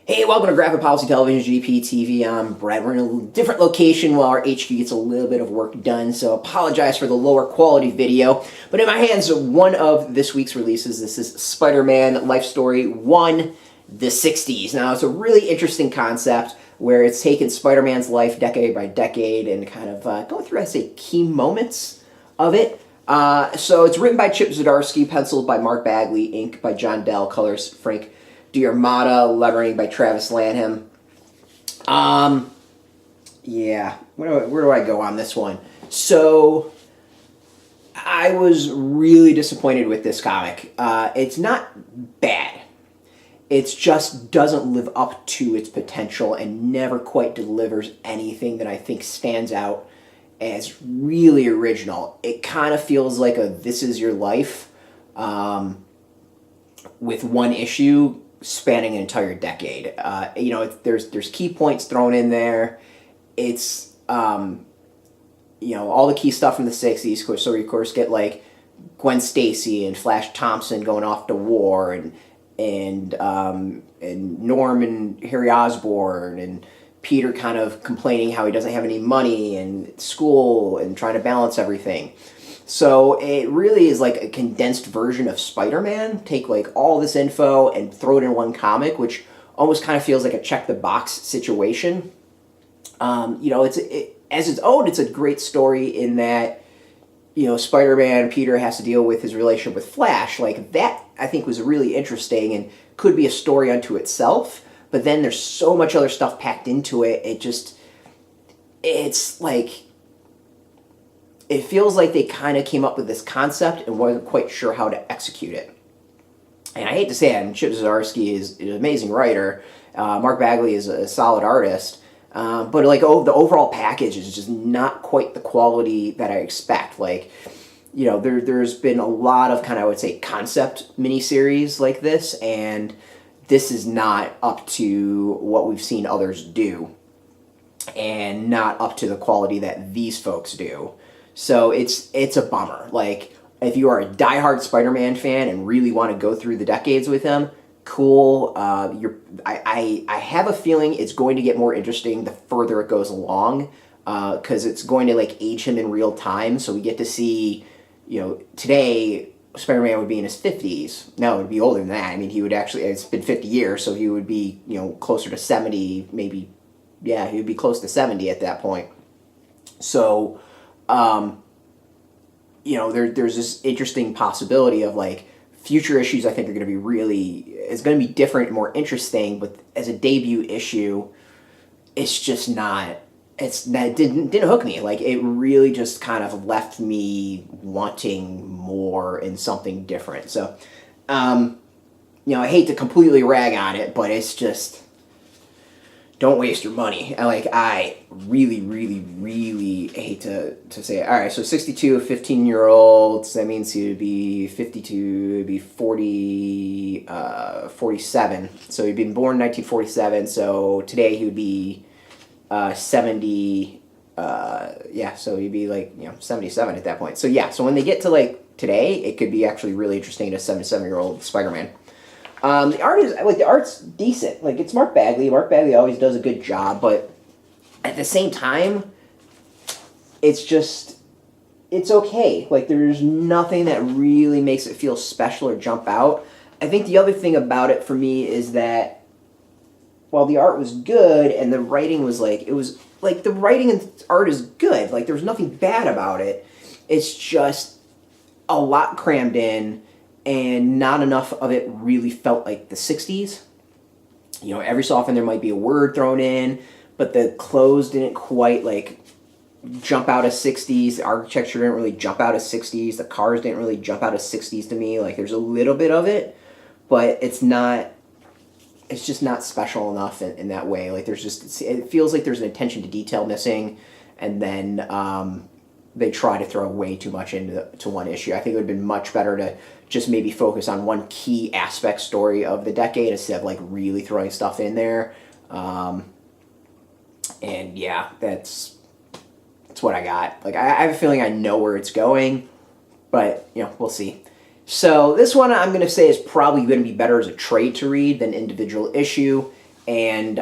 Hey, welcome to Graphic Policy Television, GPTV. I'm Brad. We're in a different location while our HQ gets a little bit of work done, so apologize for the lower quality video. But in my hands, one of this week's releases. This is Spider-Man Life Story 1, the 60s. Now, it's a really interesting concept where it's taken Spider-Man's life decade by decade and kind of going through, I'd say, key moments of it. So it's written by Chip Zdarsky, penciled by Mark Bagley, ink by John Dell, colors Frank Diarmata, lettering by Travis Lanham. Yeah, where do I go on this one? So, I was really disappointed with this comic. It's not bad. It just doesn't live up to its potential and never quite delivers anything that I think stands out as really original. It kind of feels like a This Is Your Life with one issue spanning an entire decade. There's key points thrown in there. It's all the key stuff from the 60s. So we of course get like Gwen Stacy and Flash Thompson going off to war, and Norm and Harry Osborn, and Peter kind of complaining how he doesn't have any money, and school, and trying to balance everything. So it really is like a condensed version of Spider-Man. Take like all this info and throw it in one comic, which almost kind of feels like a check-the-box situation. As its own, it's a great story in that, Spider-Man, Peter has to deal with his relationship with Flash. Like, that, I think, was really interesting and could be a story unto itself. But then there's so much other stuff packed into it. It's like, it feels like they kind of came up with this concept and wasn't quite sure how to execute it. And I hate to say it, Chip Zdarsky is an amazing writer. Mark Bagley is a solid artist. But the overall package is just not quite the quality that I expect. There's been a lot of kind of, I would say, concept miniseries like this, and this is not up to what we've seen others do, and not up to the quality that these folks do. So it's a bummer. Like, if you are a diehard Spider-Man fan and really want to go through the decades with him, cool. I have a feeling it's going to get more interesting the further it goes along, because it's going to age him in real time. So we get to see, today Spider-Man would be in his 50s. No, it would be older than that. I mean, he would actually, it's been 50 years, so he would be, closer to 70, maybe. Yeah, he would be close to 70 at that point. So, there's this interesting possibility of future issues. I think are going to be it's going to be different and more interesting, but as a debut issue, it's just not, it didn't hook me. It really just kind of left me wanting more and something different. So, I hate to completely rag on it, but it's just, don't waste your money. I really, really, really hate to say it. All right, so 62, 15-year-olds, that means he would be 52, he'd be 47. So he'd been born in 1947, so today he would be 70, so he'd be 77 at that point. So yeah, so when they get to today, it could be actually really interesting to 77-year-old Spider-Man. The art's decent. It's Mark Bagley. Mark Bagley always does a good job, but at the same time, it's okay. There's nothing that really makes it feel special or jump out. I think the other thing about it for me is that while the art was good and the writing was the writing and art is good. There's nothing bad about it. It's just a lot crammed in, and not enough of it really felt like the 60s. Every so often there might be a word thrown in, but the clothes didn't quite jump out as 60s. The architecture didn't really jump out as 60s. The cars didn't really jump out as 60s to me. There's a little bit of it, but it's just not special enough in that way. It feels like there's an attention to detail missing, and then they try to throw way too much into one issue. I think it would have been much better to just maybe focus on one key aspect story of the decade instead of really throwing stuff in there. And yeah, that's what I got. I have a feeling I know where it's going, but we'll see. So this one I'm going to say is probably going to be better as a trade to read than individual issue. And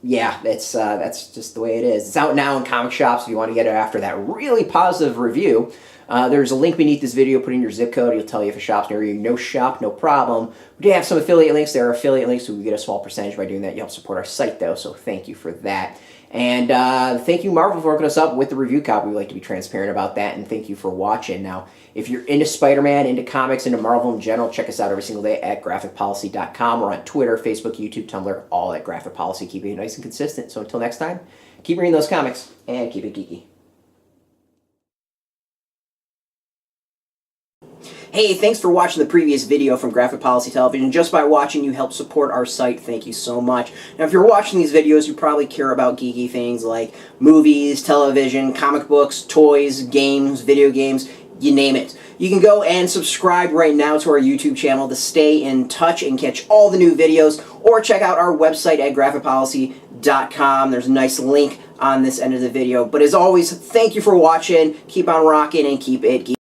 yeah, that's just the way it is. It's out now in comic shops if you want to get it after that really positive review. There's a link beneath this video. Put in your zip code. It'll tell you if a shop's near you. No shop, no problem. We do have some affiliate links. There are affiliate links, so we get a small percentage by doing that. You help support our site, though, so thank you for that. And thank you, Marvel, for hooking us up with the review copy. We like to be transparent about that, and thank you for watching. Now, if you're into Spider-Man, into comics, into Marvel in general, check us out every single day at graphicpolicy.com. We're on Twitter, Facebook, YouTube, Tumblr, all at Graphic Policy, keeping it nice and consistent. So until next time, keep reading those comics, and keep it geeky. Hey, thanks for watching the previous video from Graphic Policy Television. Just by watching, you help support our site. Thank you so much. Now, if you're watching these videos, you probably care about geeky things like movies, television, comic books, toys, games, video games, you name it. You can go and subscribe right now to our YouTube channel to stay in touch and catch all the new videos, or check out our website at graphicpolicy.com. There's a nice link on this end of the video. But as always, thank you for watching. Keep on rocking and keep it geeky.